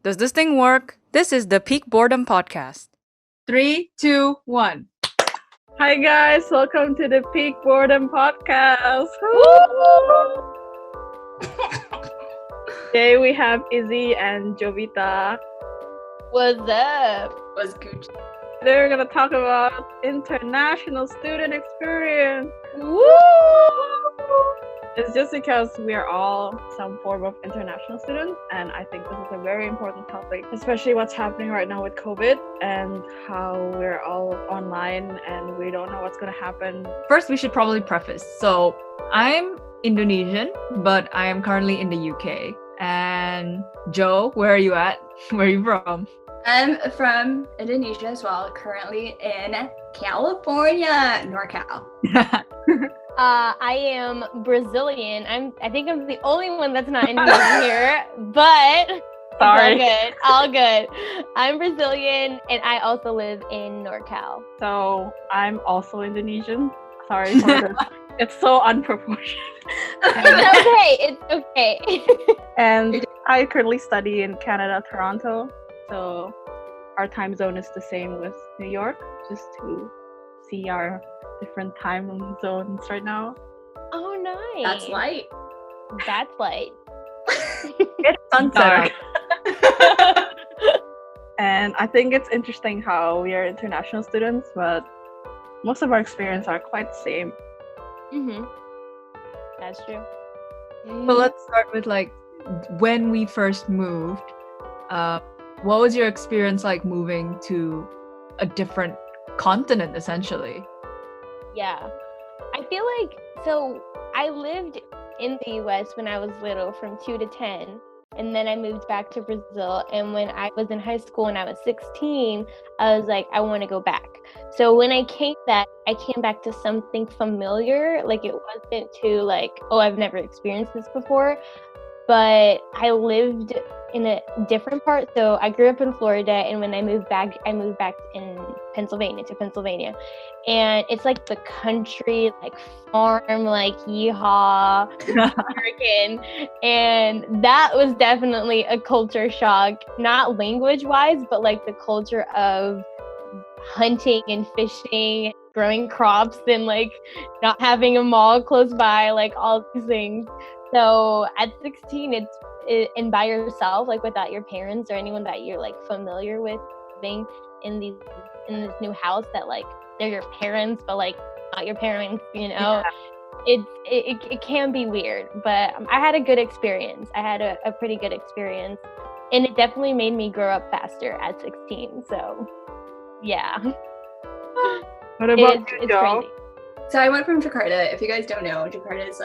Does this thing work? This is the Peak Boredom Podcast. 3, 2, 1. Hi guys, welcome to the Peak Boredom Podcast. Today we have Izzy and Jovita. What's up? Was good. Today we're gonna talk about international student experience. Woo! It's just because we are all some form of international students, and I think this is a very important topic, especially what's happening right now with COVID and how we're all online and we don't know what's gonna happen. First, we should probably preface. So, I'm Indonesian, but I am currently in the UK. And Joe, where are you at? Where are you from? I'm from Indonesia as well, currently in California, NorCal. I am Brazilian. I think I'm the only one that's not Indonesian here, but Sorry. it's all good. I'm Brazilian, and I also live in NorCal. So I'm also Indonesian. Sorry for this. It's so unproportionate. It's okay. And I currently study in Canada, Toronto. So our time zone is the same with New York, just to see our different time zones right now. Oh, nice. That's light. That's light. It's sunset. And I think it's interesting how we are international students, but most of our experience are quite the same. Mm-hmm. That's true. So let's start with when we first moved. What was your experience like moving to a different continent, essentially? Yeah. I feel like, so I lived in the US when I was little from 2 to 10, and then I moved back to Brazil. And when I was in high school and I was 16, I was like, I want to go back. So when I came back to something familiar. Like, it wasn't too I've never experienced this before. But I lived in a different part. So I grew up in Florida, and when I moved back in Pennsylvania. And it's like the country, farm, yeehaw, American. And that was definitely a culture shock, not language-wise, but the culture of hunting and fishing, growing crops, and not having a mall close by, all these things. So at 16, and by yourself, without your parents or anyone that you're familiar with, living in this new house that they're your parents, but not your parents, Yeah. It can be weird, but I had a good experience. I had a pretty good experience, and it definitely made me grow up faster at 16. So yeah. What about you, It's Joe? crazy. So I went from Jakarta. If you guys don't know, Jakarta is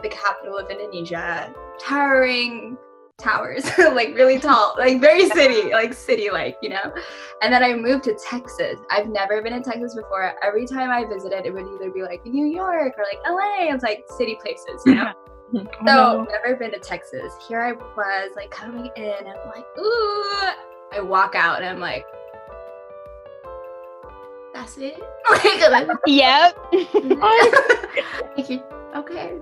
the capital of Indonesia. Towering towers, really tall, very city-like, And then I moved to Texas. I've never been in Texas before. Every time I visited, it would either be New York or LA. It's city places, So never been to Texas. Here I was coming in, and I'm ooh. I walk out and I'm like, that's it. Yep. Okay.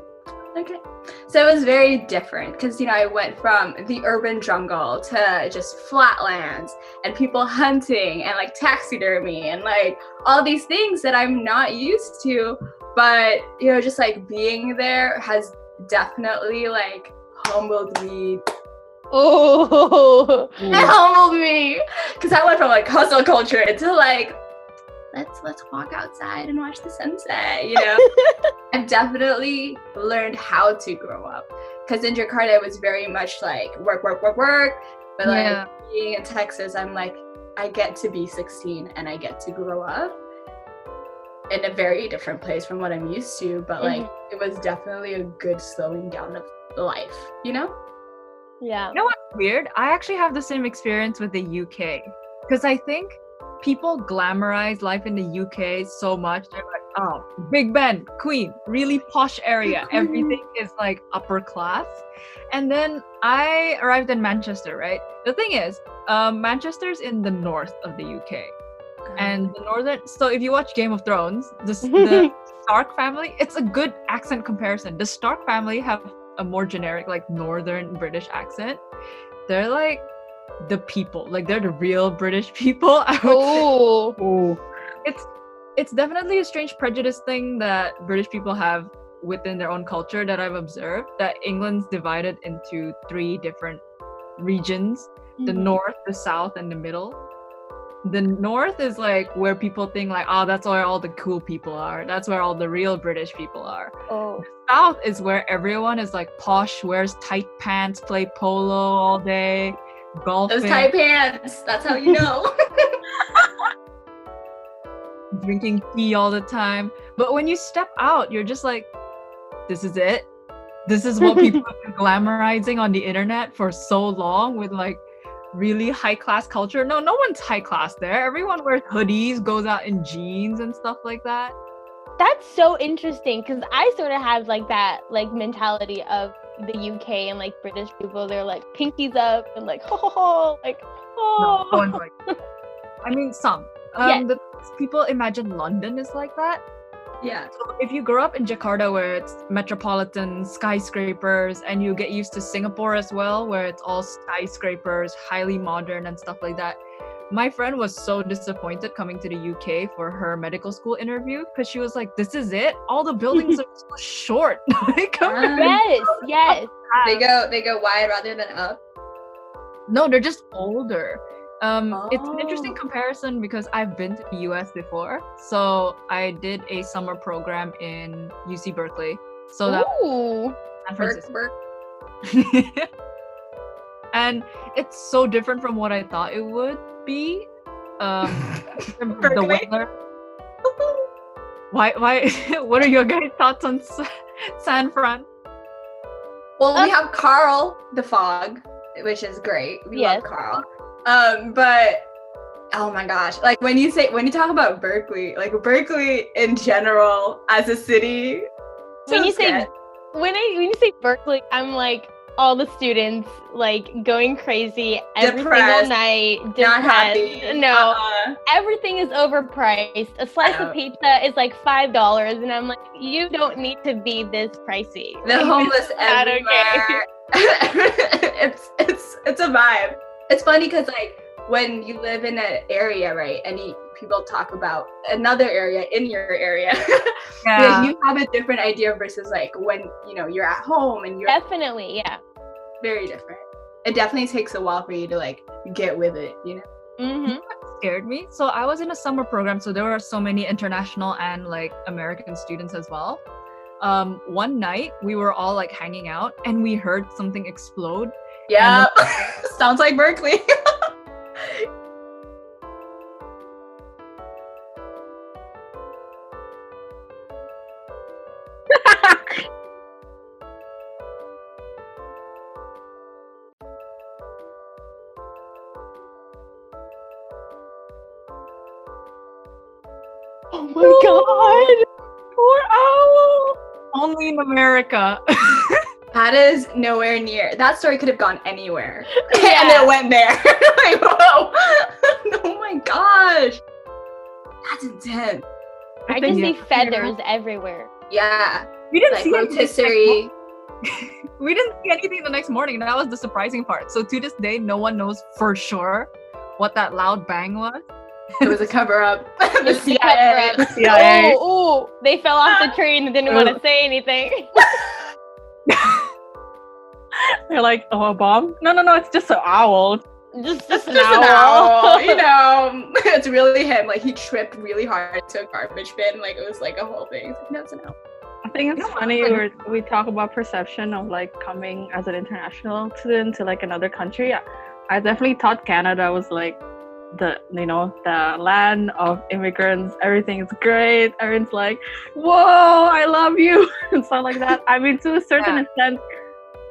So it was very different because, I went from the urban jungle to just flatlands and people hunting and taxidermy and all these things that I'm not used to. But, just being there has definitely humbled me. Oh. It humbled me because I went from hustle culture to let's walk outside and watch the sunset, I've definitely learned how to grow up because in Jakarta it was very much work, but being in Texas, I'm I get to be 16 and I get to grow up in a very different place from what I'm used to, but it was definitely a good slowing down of life, Yeah. You know what's weird? I actually have the same experience with the UK because I think people glamorize life in the UK so much. They're oh, Big Ben, Queen, really posh area. Everything is upper class. And then I arrived in Manchester, right? The thing is, Manchester's in the north of the UK. And the northern, so if you watch Game of Thrones, the Stark family, it's a good accent comparison. The Stark family have a more generic, northern British accent. They're the people. Like they're the real British people. I would say. Oh, It's definitely a strange prejudice thing that British people have within their own culture that I've observed, that England's divided into 3 different regions: the north, the south, and the middle. The north is like where people think like, oh, that's where all the cool people are. That's where all the real British people are. oh. South is where everyone is like posh, wears tight pants, play polo all day, golfing, Those tight pants. That's how you know. drinking tea all the time. But when you step out, you're just like, this is it. This is what people have been glamorizing on the internet for so long with like really high class culture. No one's high class there. Everyone wears hoodies, goes out in jeans and stuff like that. That's so interesting because I sort of have like that like mentality of the UK and like British people. They're like pinkies up and like ho ho ho, like oh. No one's like, I mean, some. Yes. The people imagine London is like that. Yeah. So if you grow up in Jakarta where it's metropolitan skyscrapers, and you get used to Singapore as well where it's all skyscrapers, highly modern and stuff like that. My friend was so disappointed coming to the UK for her medical school interview because she was like, this is it? All the buildings are so short. Like, Yes. They go wide rather than up. No, they're just older. It's an interesting comparison because I've been to the US before. So I did a summer program in UC Berkeley. So that Ooh. San Francisco. Work. And it's so different from what I thought it would be. The Berkeley. weather. Why? What are your guys' thoughts on San Fran? Well, we have Carl the Fog, which is great. We Yes. love Carl. But oh my gosh, like when you talk about Berkeley, like Berkeley in general as a city. When so you say sad. when you say Berkeley, I'm like all the students like going crazy every Depressed, single night. not Depressed. happy. No, everything is overpriced. A slice Oh. of pizza is like $5, and I'm like, you don't need to be this pricey. The homeless not everywhere. It's a vibe. It's funny because like when you live in an area, right, and people talk about another area in your area, Yeah. you have a different idea versus like when you're at home and you're Definitely, yeah. very different. It definitely takes a while for you to like get with it, Mm-hmm. Scared me. So I was in a summer program, so there were so many international and like American students as well. One night we were all like hanging out and we heard something explode. Yeah, sounds like Berkeley. Oh my god! Poor owl! Only in America. That is nowhere near. That story could have gone anywhere, and Yeah. it went there. Like, whoa! Oh my gosh, that's intense. I think just see you- feathers everywhere. Yeah, We didn't like see anything the next rotisserie. We didn't see anything the next morning. That was the surprising part. So to this day, no one knows for sure what that loud bang was. It was a cover up. The It's a CIA. cover-up. CIA. Oh, they fell off the train and didn't want to say anything. They're like, oh, a bomb? No, it's just an owl. just It's an just an owl. owl. It's really him. Like he tripped really hard into a garbage bin. Like it was like a whole thing. It's like, no, it's an owl. I think it's funny we talk about perception of like coming as an international student to like another country. I definitely thought Canada was like the land of immigrants. Everything is great. Everyone's like, whoa, I love you and stuff like that. I mean, to a certain extent,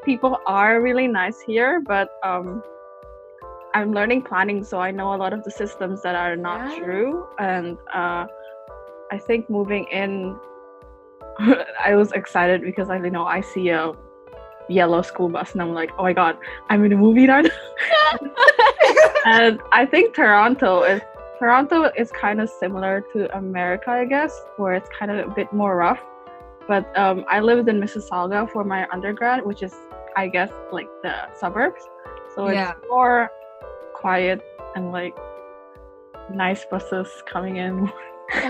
people are really nice here, but I'm learning planning, so I know a lot of the systems that are not true. And I think moving in, I was excited because I see a yellow school bus and I'm like, oh my god, I'm in a movie now. And I think Toronto is kind of similar to America, I guess, where it's kind of a bit more rough. But I lived in Mississauga for my undergrad, which is, I guess, like the suburbs. So it's more quiet and like nice buses coming in.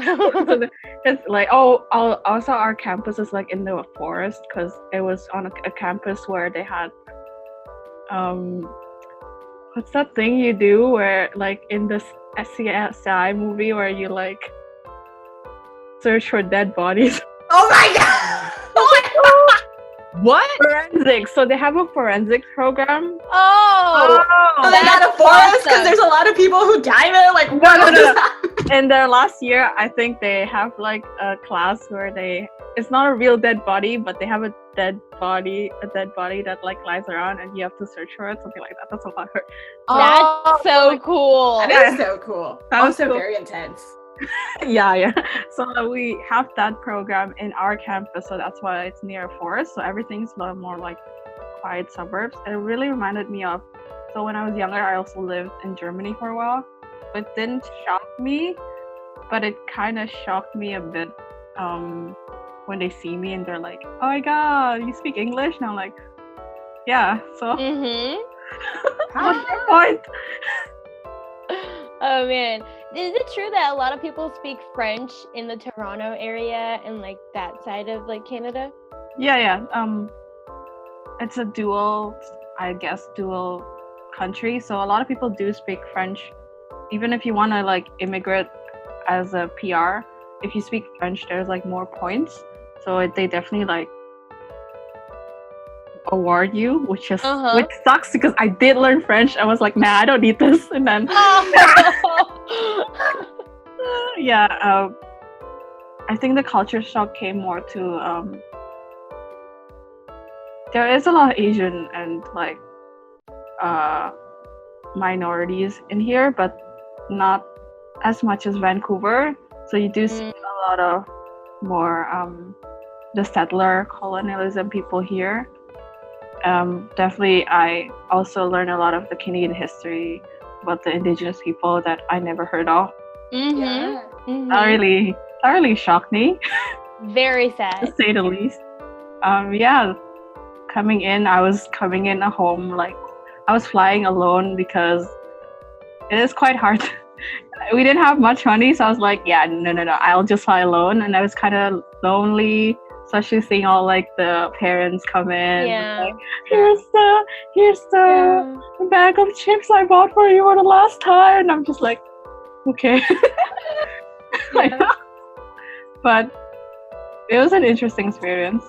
So it's like also our campus is like in the forest because it was on a campus where they had what's that thing you do where like in this SCSI movie where you like search for dead bodies? Oh my god! What? Forensics. So they have a forensics program. So they got a forest because there's a lot of people who die there. Like No. In their last year, I think they have like a class where it's not a real dead body, but they have a dead body that like lies around, and you have to search for it, something like that. That's what I heard. That's so cool. That is so cool. That was Also cool. very intense. Yeah. So we have that program in our campus, so that's why it's near a forest. So everything's a lot more like quiet suburbs. It really reminded me of. So when I was younger, I also lived in Germany for a while. It didn't shock me, but it kind of shocked me a bit when they see me and they're like, "Oh my god, you speak English?" And I'm like, "Yeah." So what's your point? Oh man, is it true that a lot of people speak French in the Toronto area and like that side of like Canada? Yeah. It's a dual country. So a lot of people do speak French. Even if you want to like immigrate as a PR, if you speak French, there's like more points. So they definitely like award you, which sucks because I did learn French. I was like, nah, I don't need this. And then I think the culture shock came more to there is a lot of Asian and like minorities in here, but not as much as Vancouver. So you do see a lot of more the settler colonialism people here. Definitely, I also learned a lot of the Canadian history about the Indigenous people that I never heard of. That really shocked me. Very sad. To say the least. Coming in a home, like I was flying alone because it is quite hard. We didn't have much money, so I was like, yeah, no, I'll just fly alone. And I was kind of lonely, especially seeing all like the parents come in. Yeah. Like, here's the bag of chips I bought for you for the last time. And I'm just like, okay. But it was an interesting experience.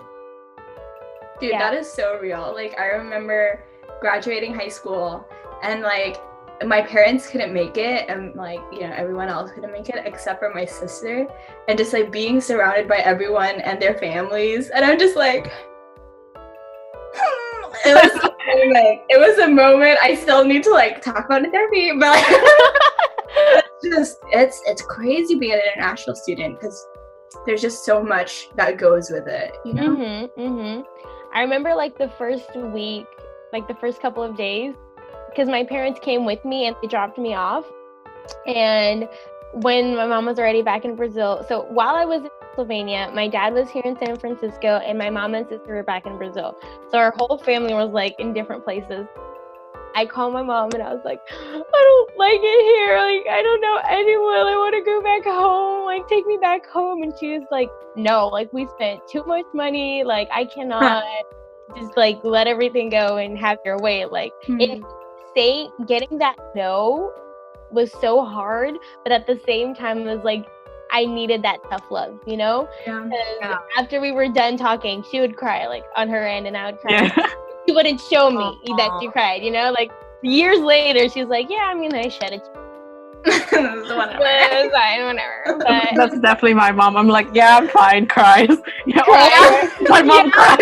Dude, that is so real. Like, I remember graduating high school and like my parents couldn't make it and like, you know, everyone else couldn't make it except for my sister, and just like being surrounded by everyone and their families, and I'm just like it was a moment I still need to like talk about in therapy, but like, it's crazy being an international student because there's just so much that goes with it, you know? I remember like the first week, like the first couple of days, because my parents came with me and they dropped me off. And when my mom was already back in Brazil, so while I was in Pennsylvania, my dad was here in San Francisco and my mom and sister were back in Brazil. So our whole family was like in different places. I called my mom and I was like, I don't like it here. Like, I don't know anyone. I want to go back home. Like, take me back home. And she was like, no, like, we spent too much money. Like, I cannot just like let everything go and have your way. Like, getting that no was so hard, but at the same time, it was like, I needed that tough love, you know? Yeah. After we were done talking, she would cry like on her end and I would cry. Yeah. She wouldn't show me that she cried, you know? Like years later, she was like, yeah, I'm gonna shed it. Whatever. But it was fine, whatever. But that's definitely my mom. I'm like, yeah, I'm fine, cries. Yeah, my mom cries.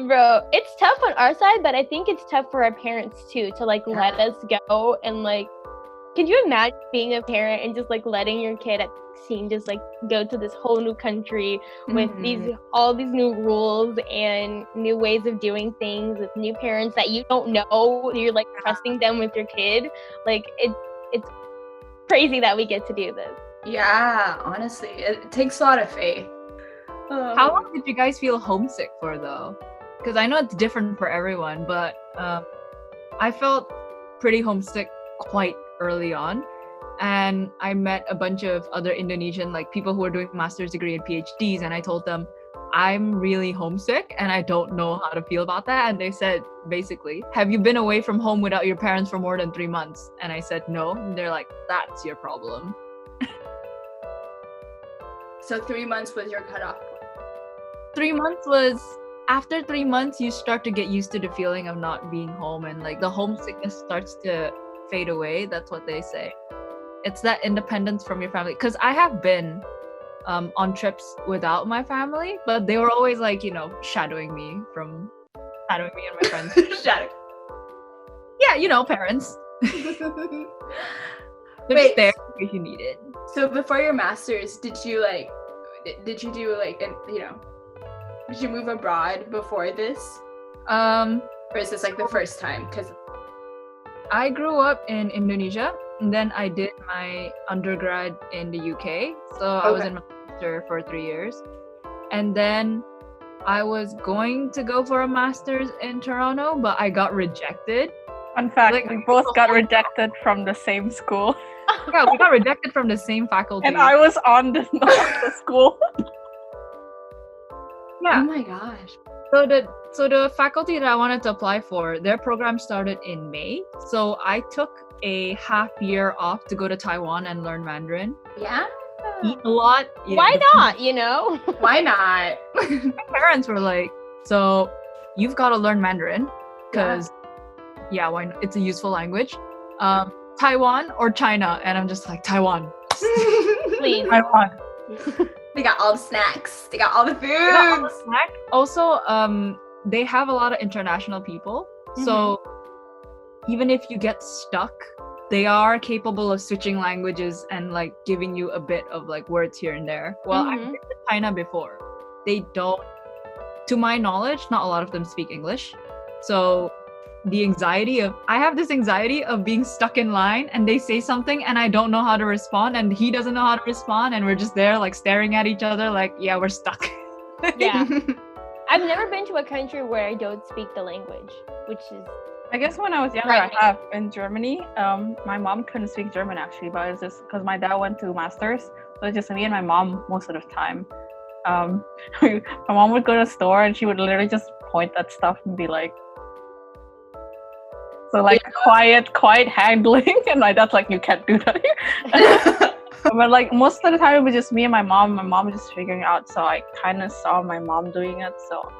Bro, it's tough on our side, but I think it's tough for our parents too, to like let us go. And like, could you imagine being a parent and just like letting your kid at 16 just like go to this whole new country with all these new rules and new ways of doing things with new parents that you don't know? You're like trusting them with your kid. Like it's crazy that we get to do this. Yeah, honestly, it takes a lot of faith. How long did you guys feel homesick for though? Because I know it's different for everyone, but I felt pretty homesick quite early on. And I met a bunch of other Indonesian, like people who were doing master's degree and PhDs. And I told them, I'm really homesick and I don't know how to feel about that. And they said, basically, have you been away from home without your parents for more than 3 months? And I said, no. And they're like, that's your problem. So 3 months was your cutoff. 3 months was, after 3 months, you start to get used to the feeling of not being home, and like the homesickness starts to fade away. That's what they say. It's that independence from your family. Because I have been on trips without my family, but they were always like, shadowing me and my friends. Shadow. Yeah, parents. They're Wait, just there in case you need it. so before your master's, did you did you move abroad before this? Or is this like the first time? Because I grew up in Indonesia, and then I did my undergrad in the UK. So I was in my master for 3 years. And then I was going to go for a master's in Toronto, but I got rejected. Fun fact, Like, we both got rejected from the same school. Yeah, we got rejected from the same faculty. And I was on the school. Yeah. oh my gosh. So the faculty that I wanted to apply for, their program started in May. So I took a half year off to go to Taiwan and learn Mandarin. Yeah. Eat a lot. Why not? Why not? My parents were like, so you've got to learn Mandarin because why not? It's a useful language. Taiwan or China? And I'm just like, Taiwan. Please. Taiwan. They got all the snacks. They got all the foods. Also, they have a lot of international people. So even if you get stuck, they are capable of switching languages and like giving you a bit of like words here and there. Well, I've been to China before. They don't, to my knowledge, not a lot of them speak English. So I have this anxiety of being stuck in line and they say something and I don't know how to respond and he doesn't know how to respond and we're just there like staring at each other like, yeah, we're stuck. Yeah. I've never been to a country where I don't speak the language, which is I guess when I was younger, I have in Germany. My mom couldn't speak German actually, but it's just because my dad went to masters, so it's just me and my mom most of the time. My mom would go to the store and she would literally just point at stuff and be like, so like quiet handling, and my dad's like, you can't do that here. But like most of the time it was just me and my mom. My mom was just figuring out, so I kind of saw my mom doing it. So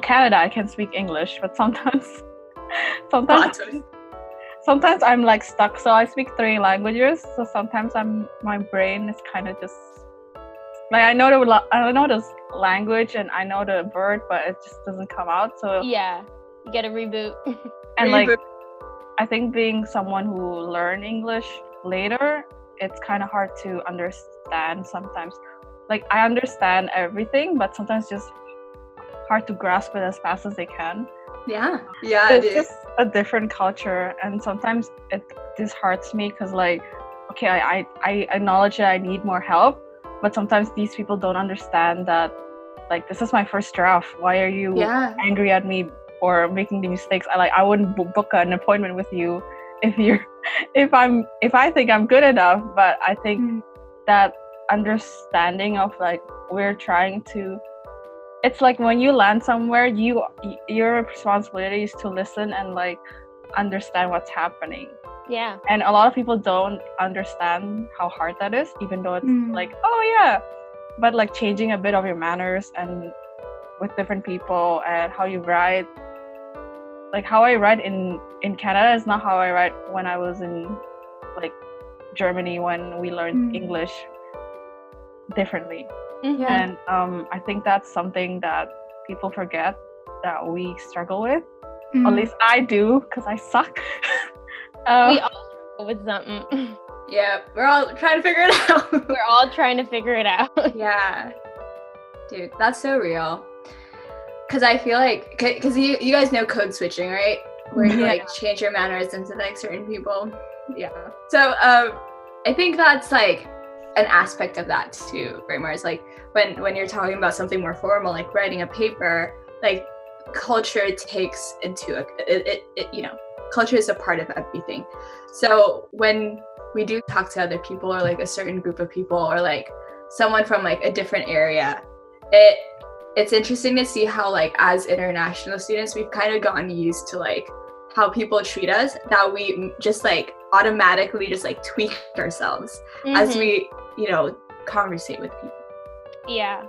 Canada, I can speak English, but sometimes I'm like stuck. So I speak 3 languages. So sometimes my brain is kind of just like I know the language and I know the word, but it just doesn't come out. So yeah, you gotta reboot. And like I think being someone who learned English later, it's kind of hard to understand sometimes. Like I understand everything, but sometimes just hard to grasp it as fast as they can. Yeah, it's just a different culture, and sometimes it disheartens me because like, okay, I acknowledge that I need more help, but sometimes these people don't understand that like this is my first draft. Why are you angry at me for making the mistakes? I wouldn't book an appointment with you if I think I'm good enough. But I think that understanding of like we're trying to. It's like when you land somewhere, your responsibility is to listen and like understand what's happening. Yeah. And a lot of people don't understand how hard that is, even though it's like, oh yeah. But like changing a bit of your manners and with different people and how you write. Like how I write in Canada is not how I write when I was in like Germany when we learned English differently. And I think that's something that people forget that we struggle with. At least I do, because I suck. We all struggle with something. Yeah, we're all trying to figure it out. We're all trying to figure it out. Yeah. Dude, that's so real. Because I feel like, because you guys know code switching, right? Where you like change your manners into like certain people. Yeah. So I think that's like an aspect of that too, right? Where it's like when you're talking about something more formal, like writing a paper, like culture takes into culture is a part of everything. So when we do talk to other people, or like a certain group of people, or like someone from like a different area, it's interesting to see how like as international students we've kind of gotten used to like how people treat us, that we just like automatically just like tweak ourselves as we conversate with people. Yeah.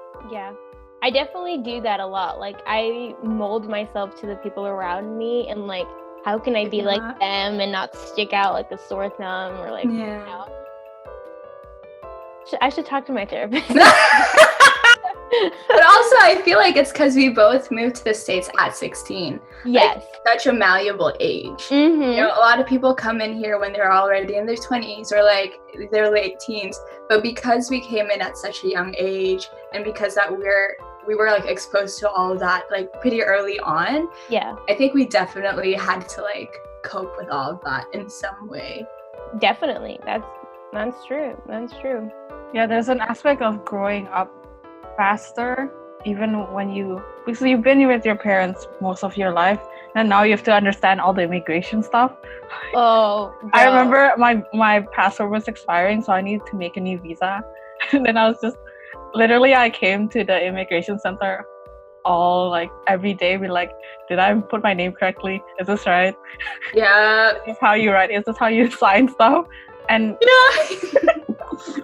I definitely do that a lot. Like I mold myself to the people around me, and like how can I be like them and not stick out like a sore thumb, or like I should talk to my therapist. But also I feel like it's because we both moved to the States at 16. Yes. Like, such a malleable age. A lot of people come in here when they're already in their 20s or like their late teens, but because we came in at such a young age, and because that we were like exposed to all of that like pretty early on, I think we definitely had to like cope with all of that in some way. Definitely. That's true. Yeah, there's an aspect of growing up faster, even because you've been with your parents most of your life, and now you have to understand all the immigration stuff. Oh, no. I remember my passport was expiring, so I needed to make a new visa. And then I was just literally, I came to the immigration center all like every day, be like, did I put my name correctly? Is this right? Yeah. Is this how you write? Is this how you sign stuff? And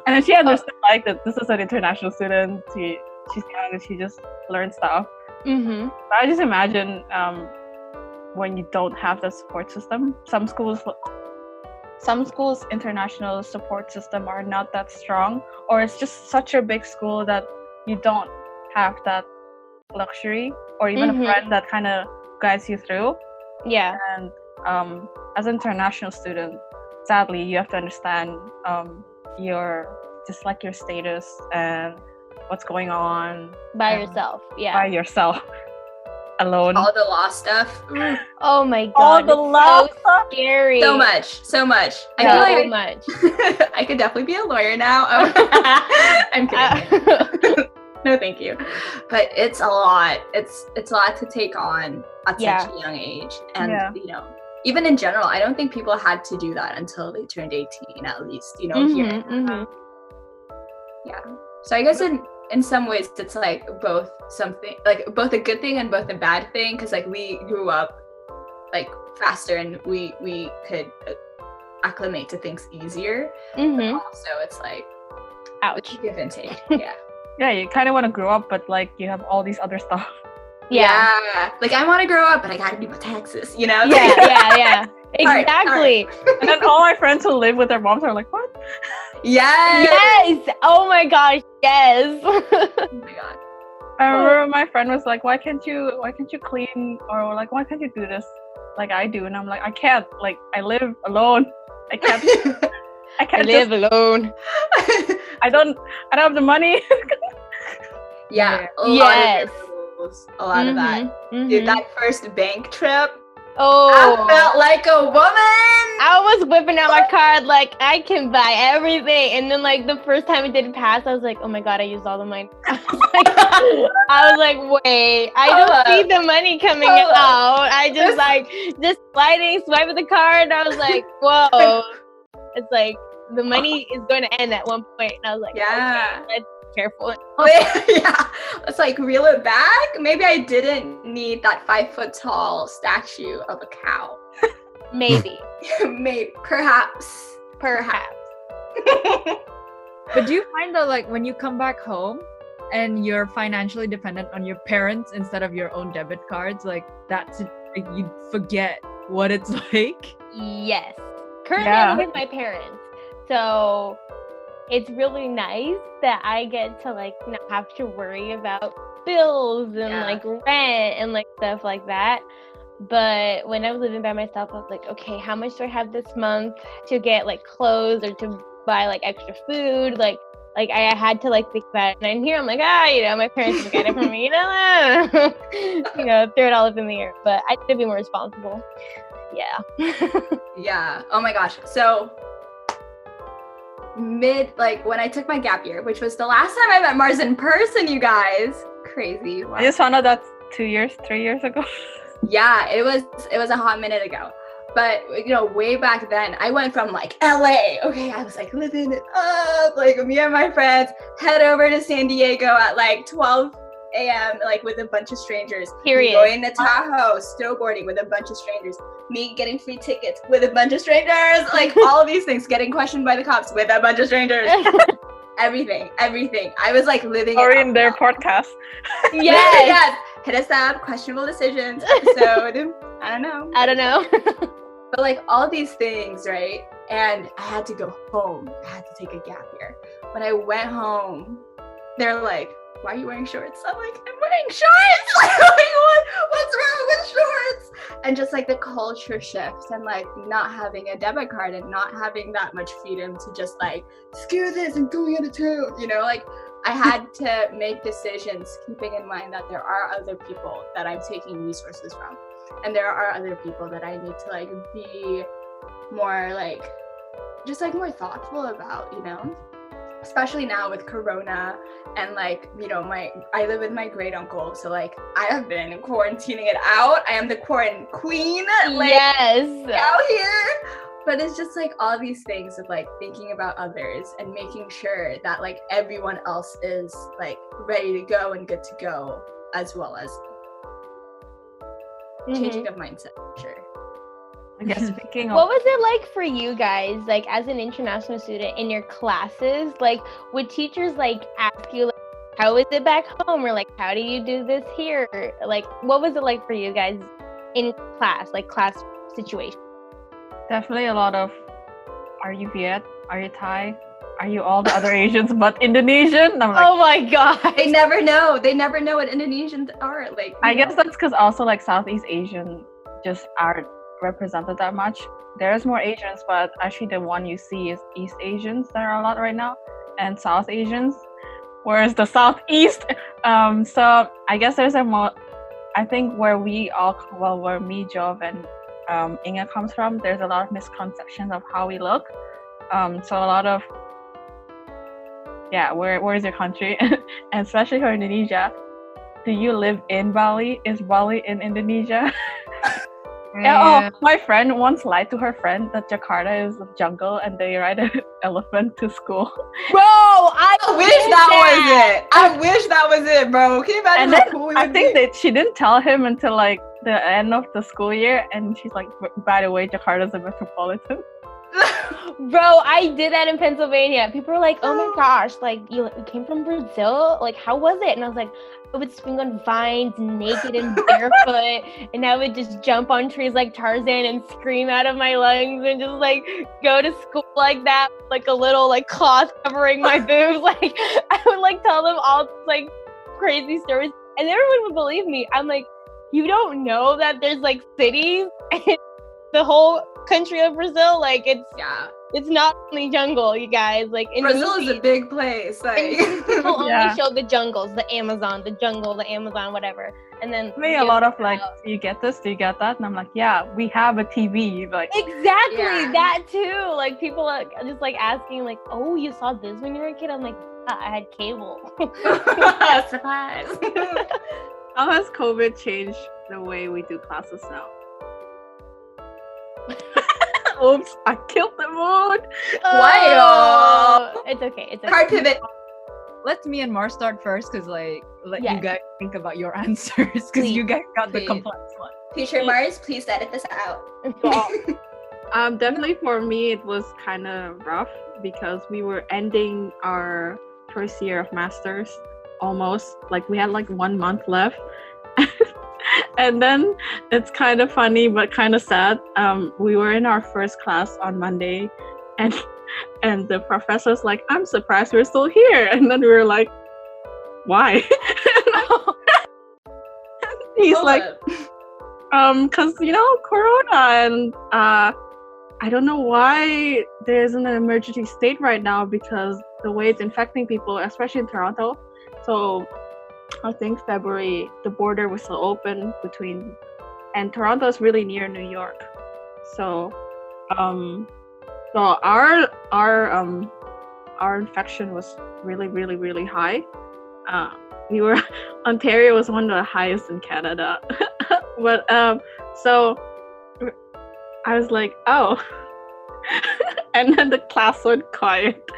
and then she understood like that this is an international student. She's young and she just learned stuff. But I just imagine when you don't have the support system, some schools international support system are not that strong, or it's just such a big school that you don't have that luxury, or even a friend that kind of guides you through. And as an international student, sadly you have to understand your status and what's going on by yourself. Alone. All the law stuff. Oh my god, all the law stuff. Scary. So much. I feel like I could definitely be a lawyer now. I'm kidding. No, thank you. But it's a lot. It's a lot to take on at such a young age, and even in general, I don't think people had to do that until they turned 18, at least, here. Yeah. So I guess in some ways it's like both a good thing and both a bad thing, because like we grew up like faster and we could acclimate to things easier. But also it's like, ouch, give and take. Yeah, you kind of want to grow up, but like you have all these other stuff. Yeah. Like I want to grow up, but I gotta do my taxes, Yeah. Exactly. And then all my friends who live with their moms are like, what? Yes. Oh my gosh, yes. Oh my god. I remember my friend was like, why can't you clean, or like why can't you do this like I do? And I'm like, I can't, like I live alone. I can't live alone. I don't have the money. A lot of that. Dude, that first bank trip, I felt like a woman. I was whipping out my card like I can buy everything, and then like the first time it didn't pass, I was like, oh my god, I used all the money. I was like, wait, I don't see the money coming out. I just swiping the card, and I was like, whoa. It's like the money is going to end at one point, and I was like, okay, let's be careful. Let's like reel it back. Maybe I didn't need that 5 foot tall statue of a cow. Maybe. Perhaps. But do you find that like when you come back home and you're financially dependent on your parents instead of your own debit cards, like that's like, you forget what it's like? Yes. Currently I live with my parents, so it's really nice that I get to like not have to worry about bills and like rent and like stuff like that. But when I was living by myself, I was like, okay, how much do I have this month to get like clothes or to buy like extra food? Like I had to like think about it. And here I'm like, my parents will get it for me, throw it all up in the air. But I need to be more responsible. Yeah. Oh my gosh. So when I took my gap year, which was the last time I met Mars in person, you guys. Crazy. Wow. I just found out 2 years, 3 years ago. Yeah, it was a hot minute ago. But way back then, I went from like LA. Okay, I was like living it up, like me and my friends head over to San Diego at like 12 a.m. like with a bunch of strangers. Period. Me going to Tahoe, snowboarding with a bunch of strangers. Me getting free tickets with a bunch of strangers. Like all of these things, getting questioned by the cops with a bunch of strangers. Everything. I was like living Or it in up their now. podcast. Yes. Hit us up. Questionable decisions episode. I don't know. But like all these things, right? And I had to go home. I had to take a gap year. When I went home, they're like, "Why are you wearing shorts?" I'm like, "I'm wearing shorts." Like, what's wrong with shorts? And just like the culture shift and like not having a debit card and not having that much freedom to just like, screw this, I'm going out of town. Like I had to make decisions keeping in mind that there are other people that I'm taking resources from. And there are other people that I need to like be more like, just like more thoughtful about, especially now with Corona and like, I live with my great uncle. So like I have been quarantining it out. I am the quarantine queen, like Yes. out here. But it's just like all these things of like thinking about others and making sure that like everyone else is like ready to go and good to go, as well as changing of mindset, sure. I guess speaking What of, was it like for you guys, like as an international student in your classes? Like, would teachers like ask you, like, how is it back home, or like, how do you do this here? Like, what was it like for you guys in class, like class situation? definitely a lot of, are you Viet? Are you Thai? Are you all the other Asians but Indonesian? And I'm like, Oh my god. They never know what Indonesians are like. I guess that's because also like Southeast Asian just aren't represented that much. There's more Asians, but actually the one you see is East Asians. There are a lot right now, and South Asians, whereas the Southeast. So I guess there's a more. I think where me, Jov, and Inga comes from, there's a lot of misconceptions of how we look. So a lot of where is your country? And especially for Indonesia, do you live in Bali? Is Bali in Indonesia? Yeah, my friend once lied to her friend that Jakarta is a jungle and they ride an elephant to school. Bro, I wish that was it, bro. Can you imagine And how then cool we I would think be? that she didn't tell him until like the end of the school year, and she's like, by the way, Jakarta's a metropolitan. Bro, I did that in Pennsylvania. People were like, "Oh my gosh, like you came from Brazil? Like, how was it?" And I was like, I would swing on vines naked and barefoot, and I would just jump on trees like Tarzan and scream out of my lungs and just like go to school like that, like a little like cloth covering my boobs. Like I would like tell them all like crazy stories, and everyone would believe me. I'm like, you don't know that there's like cities in the whole country of Brazil? Like it's not only jungle, you guys. Like in Brazil movies, is a big place. Like people only Yeah. show the jungles, the Amazon, the jungle, the Amazon, whatever. And then Me a lot of like, do you get this? Do you get that? And I'm like, yeah, we have a TV. Like, exactly Yeah. that too. Like people are just like asking, like, "Oh, you saw this when you were a kid?" I'm like, yeah, I had cable. surprise. how has COVID changed the way we do classes now? Oops, I killed the mood. Oh, it's okay. It's okay. Hard pivot. Let me and Mar start first, because let Yes. you guys think about your answers, because Please, you guys got the please. complex one. Future Mars, please edit this out. Definitely for me, it was kind of rough because we were ending our first year of masters almost. Like we had like 1 month left. And then it's kind of funny but kind of sad. We were in our first class on Monday, and the professor's like, "I'm surprised we're still here." And then we were like, "Why?" He's Hold like, up. because Corona, and I don't know why there isn't an emergency state right now, because the way it's infecting people, especially in Toronto. So I think February the border was still open between, and Toronto is really near New York, so our infection was really high, we were Ontario was one of the highest in Canada. But so I was like, oh. And then the class went quiet.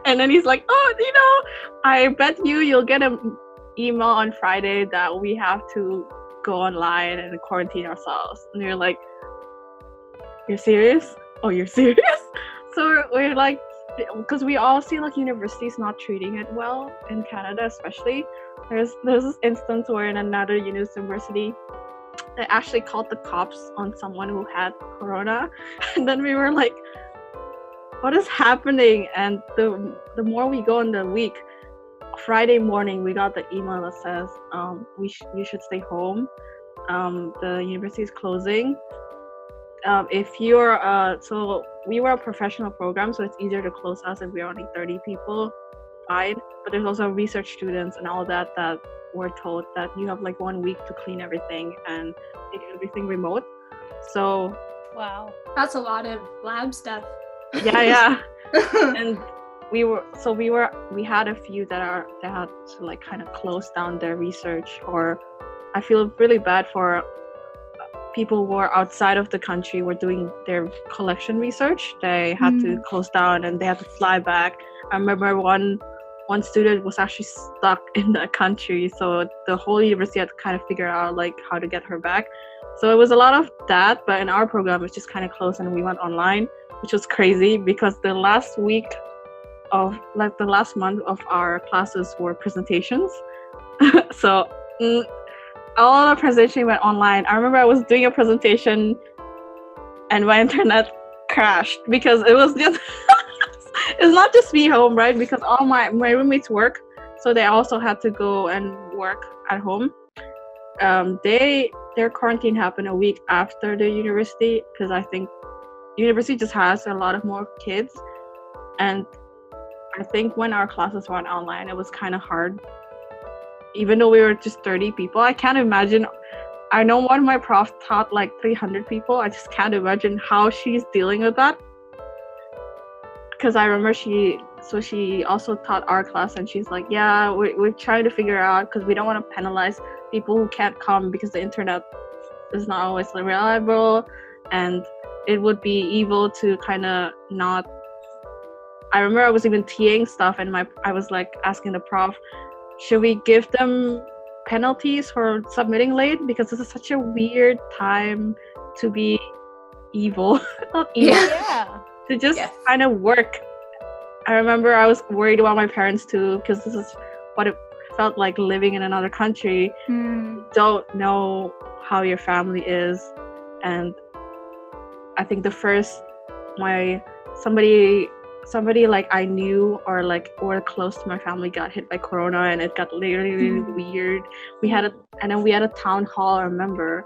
And then he's like, oh, I bet you'll get an email on Friday that we have to go online and quarantine ourselves. And you're like, you're serious? Oh, you're serious? So we're like, because we all see like universities not treating it well in Canada, especially. There's this instance where in another university, they actually called the cops on someone who had corona. And then we were like, what is happening? And the more we go in the week, Friday morning we got the email that says you should stay home. The university is closing. If you're so we were a professional program, so it's easier to close us if we're only 30 people, fine. But there's also research students and all that were told that you have like 1 week to clean everything and take everything remote. So Wow, That's a lot of lab stuff. yeah. And we had a few that had to like kind of close down their research, or I feel really bad for people who are outside of the country were doing their collection research. They had to close down and they had to fly back. I remember one student was actually stuck in the country, so the whole university had to kind of figure out like how to get her back. So it was a lot of that, but in our program it's just kind of closed and we went online, which was crazy because the last month of our classes were presentations. So all the presentation went online. I remember I was doing a presentation and my internet crashed because it was just it's not just me home, right? Because all my roommates work, so they also had to go and work at home. Their quarantine happened a week after the university because I think university just has a lot of more kids, and I think when our classes went online it was kind of hard, even though we were just 30 people. I can't imagine. I know one of my profs taught like 300 people. I just can't imagine how she's dealing with that, because I remember she also taught our class and she's like, yeah, we're trying to figure out, because we don't want to penalize people who can't come because the internet is not always reliable, and it would be evil to kind of not. I remember I was even TAing stuff and I was like asking the prof, should we give them penalties for submitting late, because this is such a weird time to be evil. Not evil. yeah. To just kind of work. I remember I was worried about my parents too, because this is what it felt like living in another country. Don't know how your family is, and I think the first somebody like I knew or close to my family got hit by corona, and it got really weird. We had a town hall, I remember,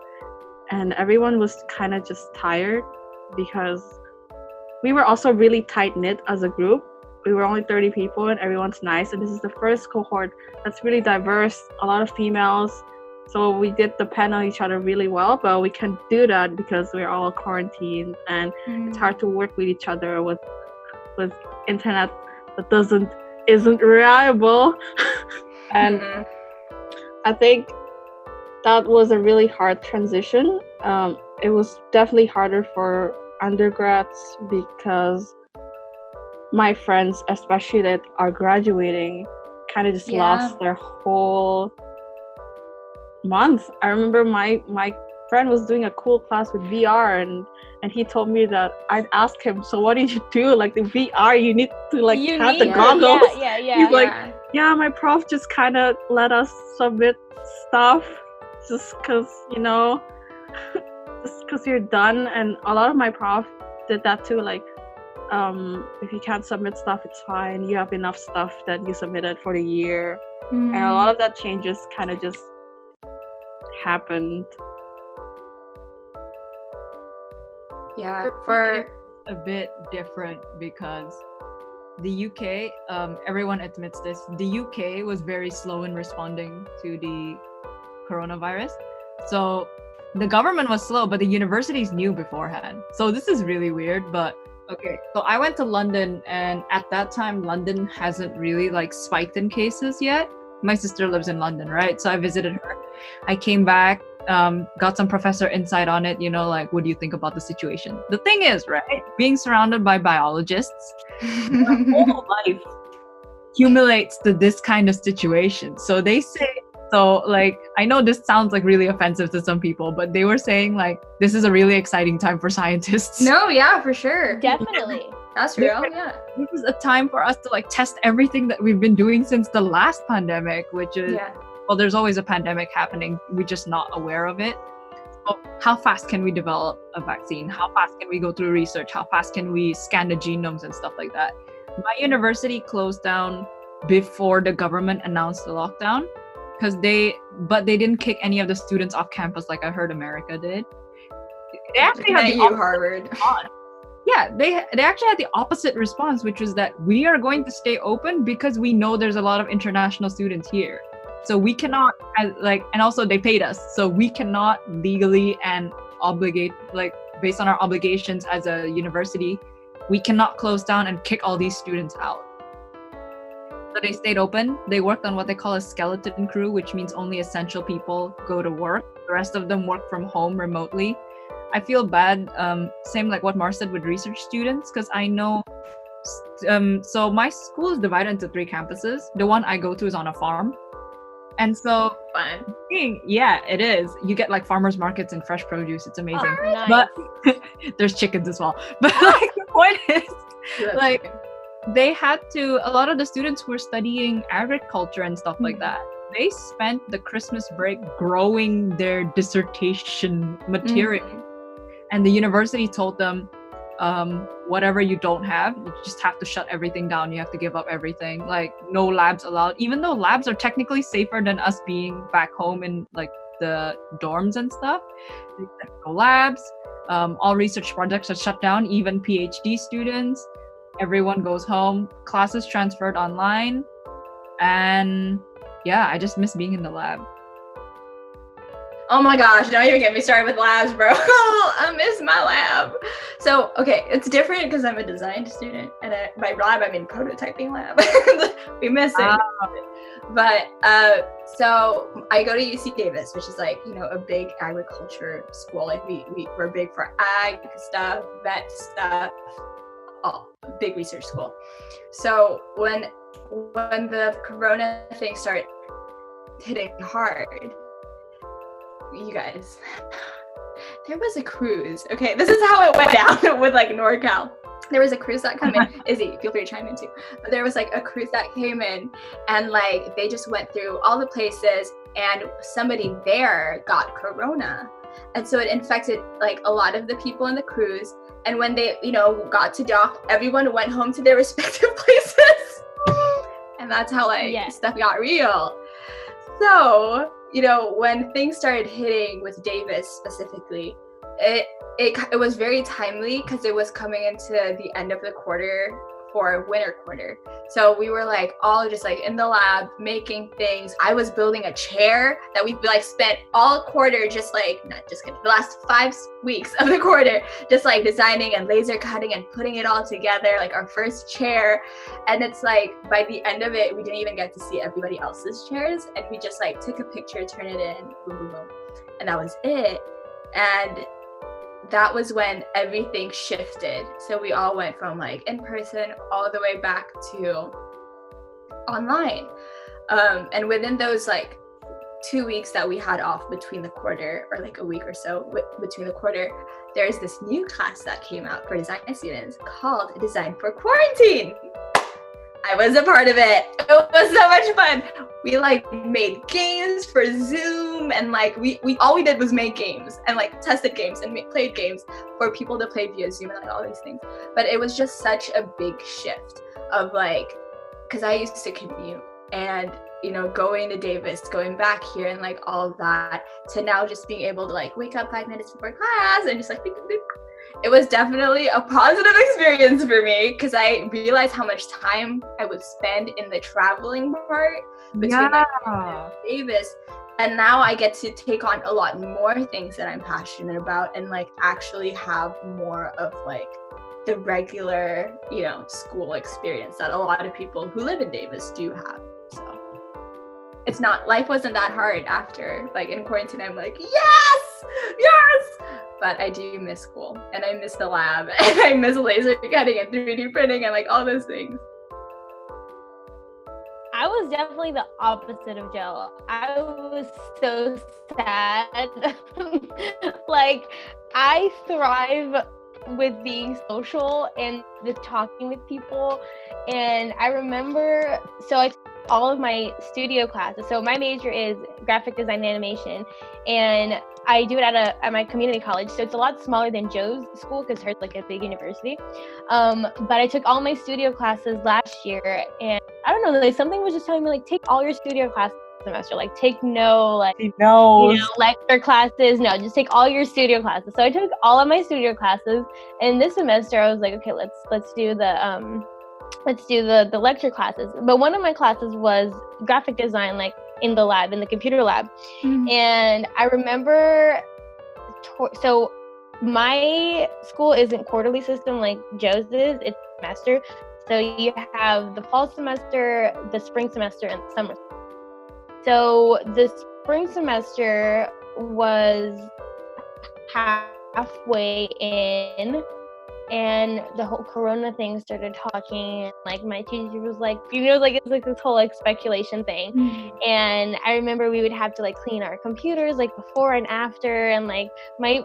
and everyone was kind of just tired because we were also really tight-knit as a group. We were only 30 people and everyone's nice, and this is the first cohort that's really diverse, a lot of females. So we did depend on each other really well, but we can't do that because we're all quarantined, and it's hard to work with each other with internet that isn't reliable. And I think that was a really hard transition. It was definitely harder for undergrads because my friends, especially that are graduating, kind of just lost their whole month. I remember my friend was doing a cool class with VR, and he told me that I'd ask him, so what did you do? Like the VR, you need to have the goggles. He's like, yeah, my prof just kind of let us submit stuff just because, just because you're done. And a lot of my prof did that too. Like, if you can't submit stuff, it's fine. You have enough stuff that you submitted for the year. And a lot of that changes kind of just happened. Yeah, for a bit different because the UK, everyone admits this, the UK was very slow in responding to the coronavirus. So the government was slow, but the universities knew beforehand. So this is really weird, but okay. So I went to London, and at that time, London hasn't really spiked in cases yet. my sister lives in London, right? So I visited her. I came back, got some professor insight on it, like, what do you think about the situation? The thing is, right, being surrounded by biologists, my whole life accumulates to this kind of situation. So they say, like, I know this sounds like really offensive to some people, but they were saying like, this is a really exciting time for scientists. No, yeah, for sure. Definitely. That's real, yeah. This is a time for us to like test everything that we've been doing since the last pandemic, which is, well, there's always a pandemic happening. We're just not aware of it. So how fast can we develop a vaccine? How fast can we go through research? How fast can we scan the genomes and stuff like that? My university closed down before the government announced the lockdown, but they didn't kick any of the students off campus like I heard America did. They actually had Harvard. Yeah, they actually had the opposite response, which was that we are going to stay open because we know there's a lot of international students here. So we cannot, and also they paid us, so we cannot legally and obligate, like, based on our obligations as a university, we cannot close down and kick all these students out. So they stayed open. They worked on what they call a skeleton crew, which means only essential people go to work. The rest of them work from home remotely. I feel bad, same like what Mar said with research students, because I know, so my school is divided into 3 campuses. The one I go to is on a farm. And so, fun. Yeah, it is. You get like farmers markets and fresh produce. It's amazing. Oh, nice. But there's chickens as well. But like the point is, like, they had to, a lot of the students who were studying agriculture and stuff like that, they spent the Christmas break growing their dissertation material. And the university told them, whatever you don't have, you just have to shut everything down. You have to give up everything. Like, no labs allowed, even though labs are technically safer than us being back home in like the dorms and stuff. No labs. All research projects are shut down, even PhD students. Everyone goes home. Classes transferred online. And yeah, I just miss being in the lab. Oh my gosh, don't even get me started with labs, bro. I miss my lab. So, okay, it's different because I'm a design student, and by lab, I mean prototyping lab. We miss it. But, so I go to UC Davis, which is like, a big agriculture school. Like we're big for ag stuff, vet stuff, big research school. So when the corona thing started hitting hard, you guys, there was a cruise. Okay, this is how it went down with like NorCal. There was a cruise that came in. Izzy, feel free to chime in too. But there was like a cruise that came in, and like they just went through all the places, and somebody there got corona, and so it infected like a lot of the people in the cruise. And when they, got to dock, everyone went home to their respective places, and that's how stuff got real. So, when things started hitting with Davis specifically, it was very timely because it was coming into the end of the quarter for winter quarter. So we were like all just like in the lab making things. I was building a chair that we like spent all quarter the last 5 weeks of the quarter just like designing and laser cutting and putting it all together, like our first chair. And it's like by the end of it, we didn't even get to see everybody else's chairs, and we just like took a picture, turn it in, boom, boom, boom, and that was it. And that was when everything shifted. So we all went from like in person all the way back to online. And within those like 2 weeks that we had off between the quarter, or like a week or so between the quarter, there's this new class that came out for design students called Design for Quarantine. I was a part of it. It was so much fun. We like made games for Zoom, and like we all we did was make games and like tested games and played games for people to play via Zoom and like all these things. But it was just such a big shift of like, because I used to commute, and going to Davis, going back here, and like all of that, to now just being able to like wake up 5 minutes before class and just like beep, beep, beep. It was definitely a positive experience for me because I realized how much time I would spend in the traveling part between Davis, and now I get to take on a lot more things that I'm passionate about and like actually have more of like the regular, school experience that a lot of people who live in Davis do have. So life wasn't that hard after, like in quarantine. I'm like, yes, but I do miss school, and I miss the lab, and I miss laser cutting and 3D printing and like all those things. I was definitely the opposite of Joe. I was so sad. Like, I thrive with being social and with talking with people. And I remember, so I took all of my studio classes. So my major is graphic design and animation, and I do it at my community college. So it's a lot smaller than Joe's school because hers like a big university. But I took all my studio classes last year, and I don't know, like something was just telling me like, take all your studio classes this semester, like take no like lecture classes, no, just take all your studio classes. So I took all of my studio classes, and this semester I was like, okay, let's do the lecture classes. But one of my classes was graphic design, like in the lab, in the computer lab. And I remember, so my school isn't quarterly system like Joe's is, it's semester. So you have the fall semester, the spring semester, and the summer. So the spring semester was halfway in, and the whole corona thing started talking, and like my teacher was like, like it's like this whole like speculation thing. And I remember we would have to like clean our computers like before and after, and like my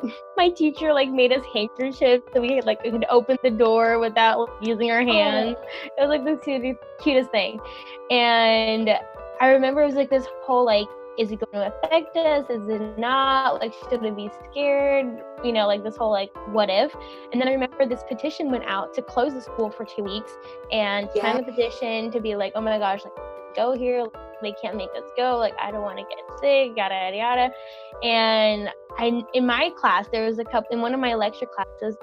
teacher like made us handkerchiefs so we could open the door without like, using our hands. It was like the cutest thing. And I remember it was like this whole like, is it going to affect us? Is it not? Like, should we be scared? Like this whole like, what if? And then I remember this petition went out to close the school for 2 weeks, and sign a petition to be like, oh my gosh, like go here. They can't make us go. Like, I don't want to get sick, yada, yada, yada. And in my class, there was in one of my lecture classes,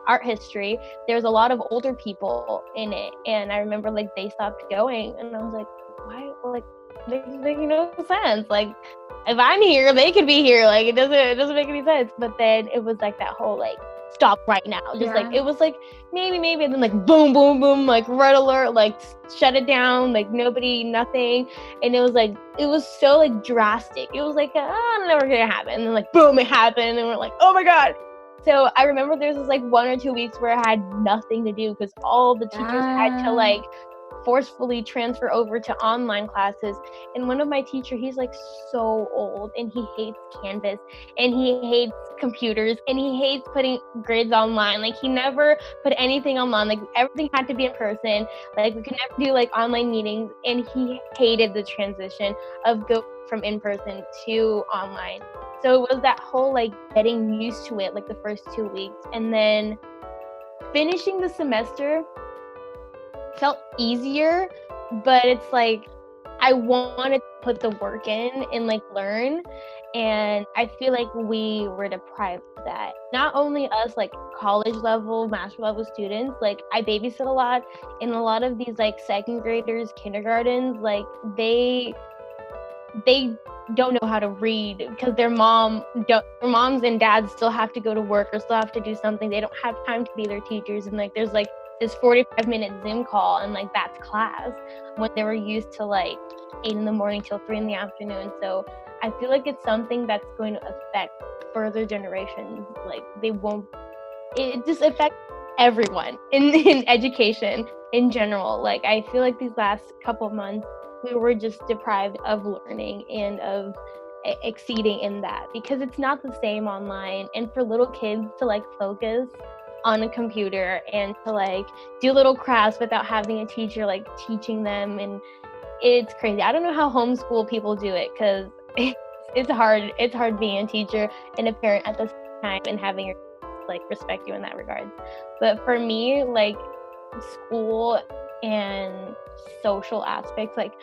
art history, there was a lot of older people in it. And I remember like they stopped going, and I was like, why? Like, make no sense. Like, if I'm here, they could be here. Like, it doesn't make any sense. But then it was like that whole like, stop right now. Just like, it was like maybe, and then like boom, boom, boom, like red alert, like shut it down, like nobody, nothing. And it was so like drastic. It was like, never gonna happen. And then like boom, it happened, and we're like, oh my god. So I remember there was like 1 or 2 weeks where I had nothing to do because all the teachers had to like forcefully transfer over to online classes. And one of my teachers, he's like so old, and he hates Canvas, and he hates computers, and he hates putting grids online. Like, he never put anything online. Like, everything had to be in person. Like, we could never do like online meetings, and he hated the transition of go from in person to online. So it was that whole like getting used to it, like the first 2 weeks, and then finishing the semester felt easier, but it's like I wanted to put the work in and like learn, and I feel like we were deprived of that. Not only us, like college level, master level students, like I babysit a lot, and a lot of these like second graders, kindergartens, like they don't know how to read because their moms and dads still have to go to work or still have to do something. They don't have time to be their teachers, and like there's like this 45-minute Zoom call, and like that's class when they were used to like 8 a.m. till 3 p.m. So I feel like it's something that's going to affect further generations. Like it just affects everyone in education in general. Like, I feel like these last couple of months we were just deprived of learning and of exceeding in that, because it's not the same online. And for little kids to like focus on a computer and to like do little crafts without having a teacher like teaching them, and it's crazy. I don't know how homeschool people do it, because it's hard being a teacher and a parent at the same time and having your like respect you in that regard. But for me, like school and social aspects, like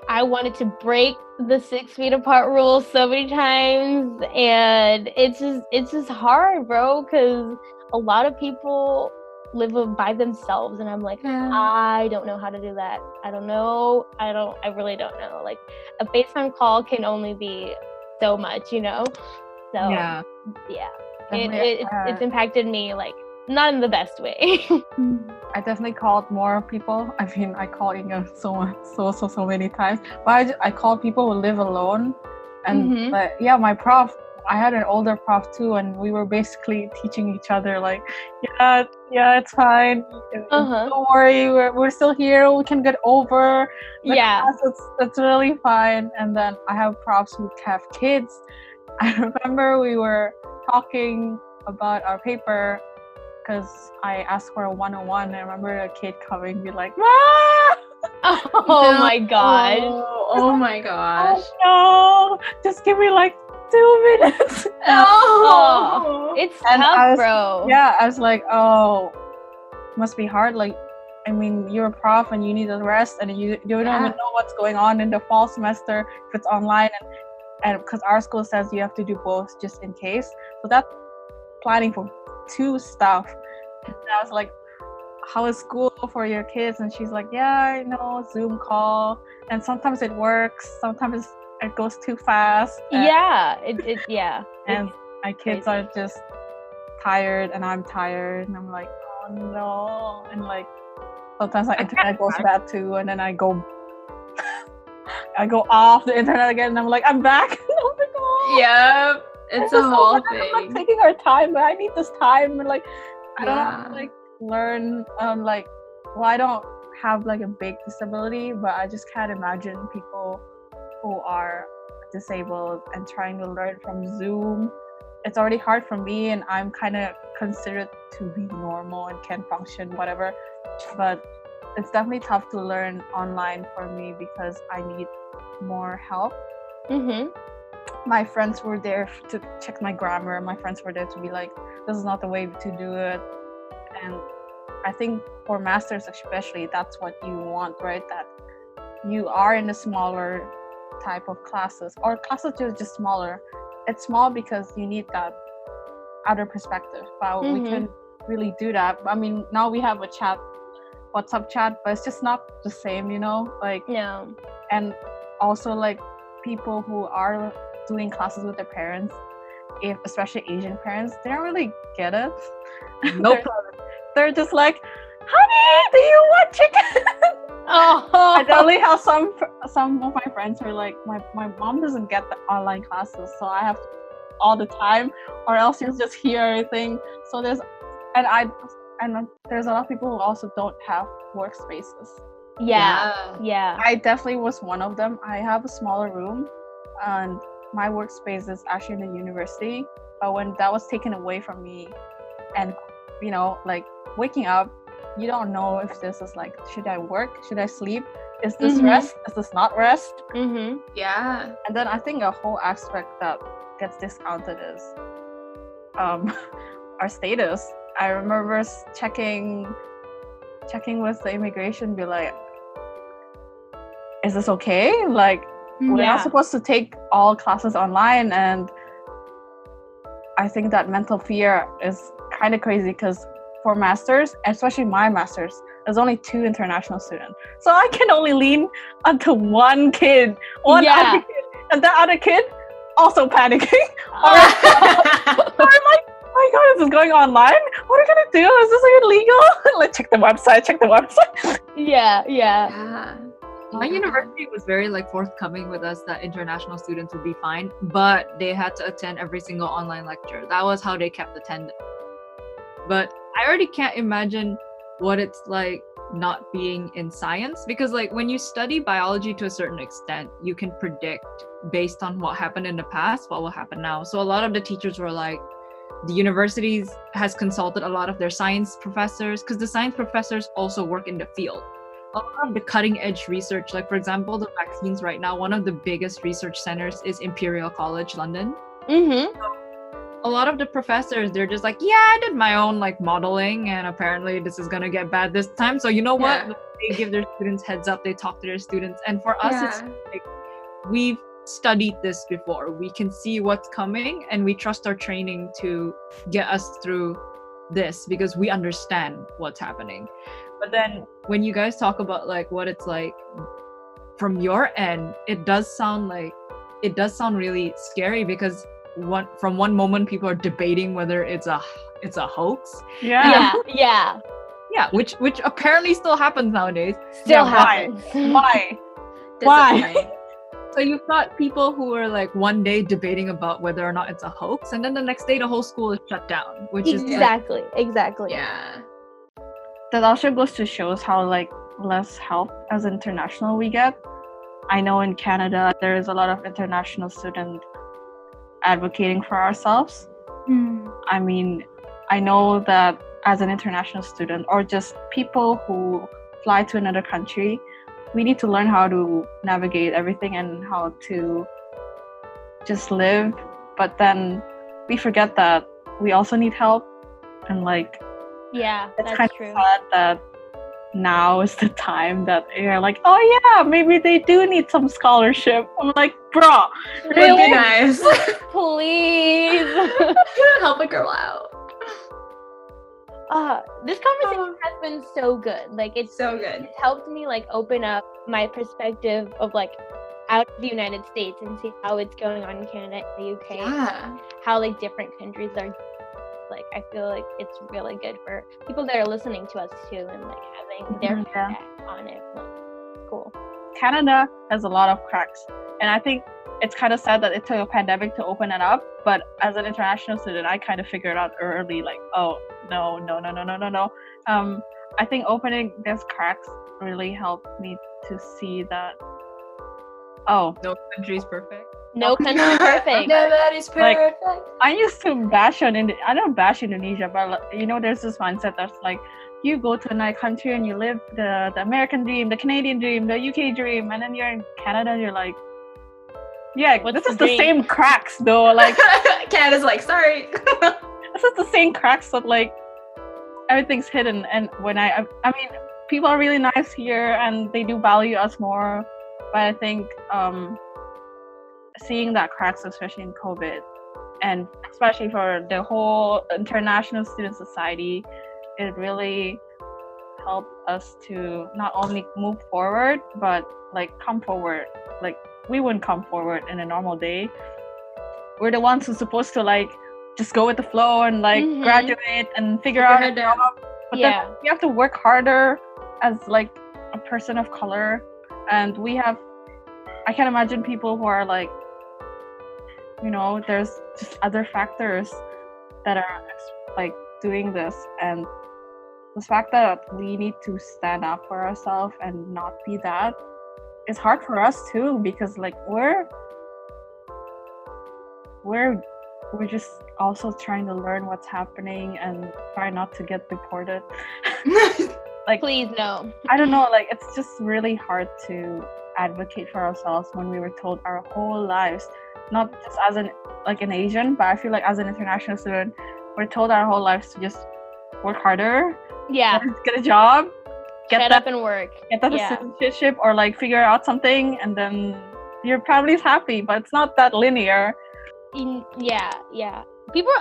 I wanted to break the 6 feet apart rule so many times, and it's just hard, bro, because a lot of people live by themselves, and I'm like, I don't know how to do that. I really don't know. Like, a FaceTime call can only be so much, So yeah. It's impacted me like not in the best way. I definitely called more people. I mean, I called Inga so many times, but I called people who live alone. And but yeah, my prof, I had an older prof too, and we were basically teaching each other like, yeah, it's fine. Don't worry, we're still here. We can get over the class. It's really fine. And then I have profs who have kids. I remember we were talking about our paper because I asked for a 101. I remember a kid coming and be like, "Ah!" Oh my gosh. Oh my gosh. Oh, no, just give me like 2 minutes. Oh, it's tough, bro. Yeah, I was like, oh, must be hard. Like, I mean, you're a prof and you need a rest, and you don't even know what's going on in the fall semester if it's online, and because our school says you have to do both just in case. So that's planning for 2 stuff. And I was like, how is school for your kids? And she's like, yeah, I know, Zoom call, and sometimes it works, sometimes it goes too fast. And, and my kids are just tired and I'm tired, and I'm like, oh no. And like sometimes my internet goes bad too, and then I go off the internet again, and I'm like, I'm back. Oh my god. Yeah, it's a whole thing. I'm not taking our time, but I need this time. And like I don't have to like learn like, well, I don't have like a big disability, but I just can't imagine people who are disabled and trying to learn from Zoom. It's already hard for me, and I'm kind of considered to be normal and can function whatever, but it's definitely tough to learn online for me because I need more help. My friends were there to check my grammar. My friends were there to be like, this is not the way to do it. And I think for masters especially, that's what you want, right? That you are in a smaller type of classes, or classes just smaller. It's small because you need that other perspective, but we couldn't really do that. I mean, now we have a chat, WhatsApp chat, but it's just not the same, you know? Like, no. And also like people who are doing classes with their parents, especially Asian parents, they don't really get it. No problem. They're just like, honey, do you want chicken? I definitely have some of my friends who are like, my mom doesn't get the online classes, so I have to all the time, or else you'll just hear everything. So there's a lot of people who also don't have workspaces. Yeah. I definitely was one of them. I have a smaller room, and my workspace is actually in the university. But when that was taken away from me, and you know, like waking up, you don't know if this is like, should I work? Should I sleep? Is this rest? Is this not rest? Yeah. And then I think a whole aspect that gets discounted is our status. I remember checking with the immigration, be like, is this okay? Like, we're not supposed to take all classes online. And I think that mental fear is kind of crazy because for masters, especially my masters, there's only 2 international students. So I can only lean onto one kid, other kid, and that other kid also panicking. Or I'm like, oh my god, this is going online? What are we gonna do? Is this like illegal? Like, check the website. Yeah. My university was very like forthcoming with us that international students would be fine, but they had to attend every single online lecture. That was how they kept attendance. But I already can't imagine what it's like not being in science, because like when you study biology to a certain extent, you can predict based on what happened in the past what will happen now. So a lot of the teachers were like, the universities has consulted a lot of their science professors, because the science professors also work in the field. A lot of the cutting edge research, like for example, the vaccines right now, one of the biggest research centers is Imperial College London. So a lot of the professors, they're just like, yeah, I did my own like modeling, and apparently this is gonna get bad this time. So you know what? They give their students heads up, they talk to their students. And for us, it's like, we've studied this before. We can see what's coming, and we trust our training to get us through this because we understand what's happening. But then when you guys talk about like what it's like from your end, it does sound really scary, because from one moment people are debating whether it's a hoax. Yeah. Yeah, which apparently still happens nowadays. Still why? happens. Why? Why? Disappointing. So you've got people who are like one day debating about whether or not it's a hoax, and then the next day the whole school is shut down, which is like, Exactly. Yeah. That also goes to shows how like less help as international we get. I know in Canada there is a lot of international students advocating for ourselves. I mean, I know that as an international student or just people who fly to another country, we need to learn how to navigate everything and how to just live. But then we forget that we also need help, and like Yeah, it's that's kind true. of sad that now is the time that you're like, oh yeah, maybe they do need some scholarship. I'm like, bro, Would really? be nice. Please. Help a girl out. This conversation has been so good. Like it's So good. It's helped me like open up my perspective of like out of the United States and see how it's going on in Canada and the UK. Yeah. How like different countries are. Like I feel like it's really good for people that are listening to us too and like having their feedback on it. Like, cool. Canada has a lot of cracks, and I think it's kind of sad that it took a pandemic to open it up. But as an international student, I kind of figured out early, like, oh no. I think opening these cracks really helped me to see that. Oh, no country is perfect. No country is perfect. Nobody's Like- perfect. I used to I don't bash Indonesia, but you know, there's this mindset that's like, you go to another country and you live the American dream, the Canadian dream, the UK dream, and then you're in Canada and you're like, yeah, What's this the is the dream? same cracks though. Like, Canada's like, sorry. this is the same cracks that like everything's hidden. And when I mean, people are really nice here and they do value us more, but I think seeing that cracks, especially in COVID, and especially for the whole international student society, it really helped us to not only move forward but like come forward. Like, we wouldn't come forward in a normal day. We're the ones who's supposed to like just go with the flow and like graduate and figure out a job. But then you have to work harder as like a person of color, and I can imagine people who are like, you know, there's just other factors that are like doing this, and the fact that we need to stand up for ourselves and not be that is hard for us too, because like we're just also trying to learn what's happening and try not to get deported. Like, Please no. I don't know, like it's just really hard to advocate for ourselves when we were told our whole lives, not just as an Asian, but I feel like as an international student, we're told our whole lives to just work harder, Yeah. get a job, Shut up and work. get that citizenship, or like figure out something, and then your family's happy. But it's not that linear. Yeah. People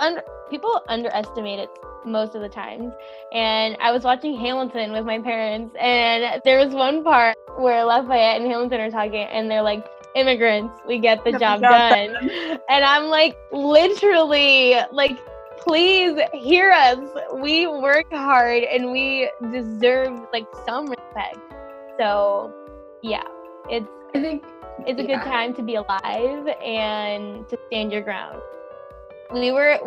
underestimate it most of the times. And I was watching Hamilton with my parents, and there was one part where Lafayette and Hamilton are talking, and they're like, immigrants, we get the job done. And I'm like, literally, like, please hear us. We work hard and we deserve like some respect. So yeah, I think it's a good time to be alive and to stand your ground. We were,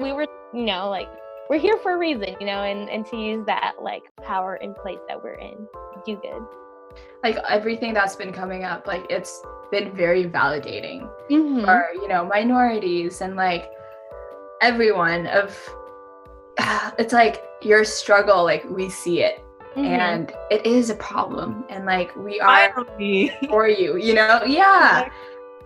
you know, like, we're here for a reason, you know, and to use that like power and place that we're in to do good. like everything that's been coming up, like it's been very validating for, you know, minorities and like everyone it's like your struggle, like we see it and it is a problem, and like we are for you, you know.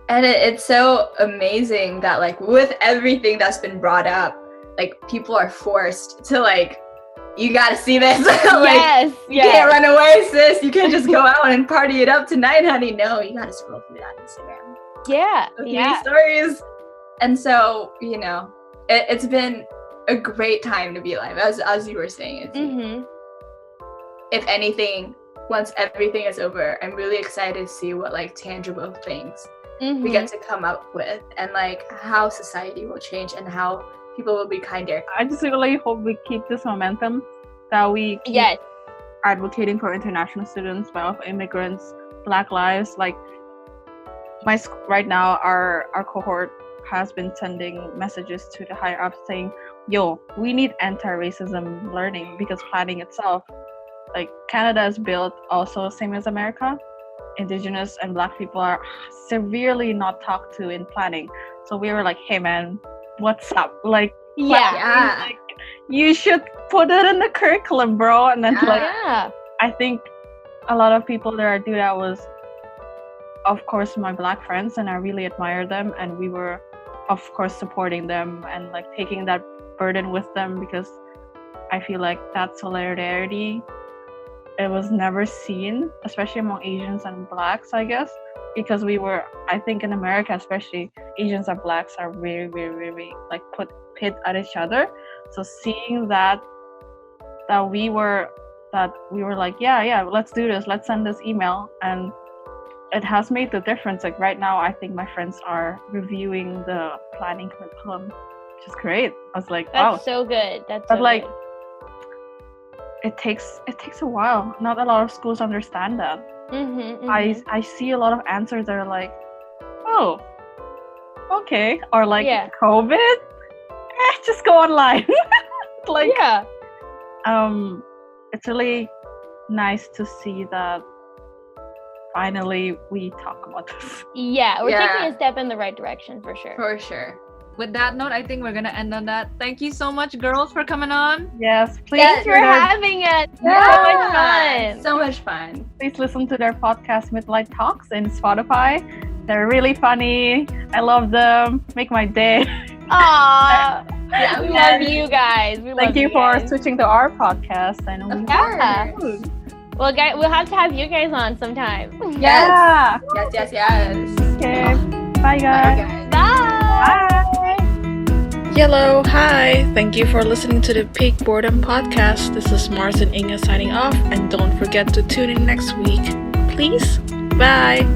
And it's so amazing that like with everything that's been brought up, like people are forced to like, you gotta see this. Like, you can't run away, sis. You can't just go out and party it up tonight, honey. No, you gotta scroll through that Instagram. Stories. And so, you know, it's been a great time to be alive, as you were saying. It's, if anything, once everything is over, I'm really excited to see what like tangible things we get to come up with, and like how society will change and how people will be kinder. I just really hope we keep this momentum, that we keep Yes. advocating for international students, of immigrants, Black lives. Like right now, our cohort has been sending messages to the higher ups saying, yo, we need anti-racism learning, because planning itself, like Canada is built also same as America. Indigenous and Black people are severely not talked to in planning. So we were like, hey man, what's up? Like, Yeah. like, you should put it in the curriculum, bro. And then Yeah. I think a lot of people that do that was, of course, my Black friends, and I really admire them, and we were, of course, supporting them and like taking that burden with them, because I feel like that solidarity, it was never seen, especially among Asians and Blacks, I guess, because we were, I think in America especially, Asians and Blacks are very, very, very like pit at each other. So seeing that we were like, yeah, let's do this, let's send this email, and it has made the difference. Like right now, I think my friends are reviewing the planning curriculum, which is great. I was like, wow. That's so good. That's But so like, good. it takes a while. Not a lot of schools understand that. I see a lot of answers that are like, oh, okay, or like COVID, just go online. Like, yeah. It's really nice to see that finally we talk about this. Yeah, we're taking a step in the right direction for sure. For sure. With that note, I think we're gonna end on that. Thank you so much, girls, for coming on. Yes, please. Thanks for having us. So much fun. So much fun. Please listen to their podcast, Midlight Talks, in Spotify. They're really funny. I love them. Make my day. Aww. Yeah, we love you guys. Thank you for switching to our podcast. I know. Of course. Well, guys, we'll have to have you guys on sometime. Yeah. Yes. Okay. Bye, guys. Bye. Hello, hi. Thank you for listening to the Peak Boredom Podcast. This is Mars and Inga signing off, and don't forget to tune in next week. Please. Bye.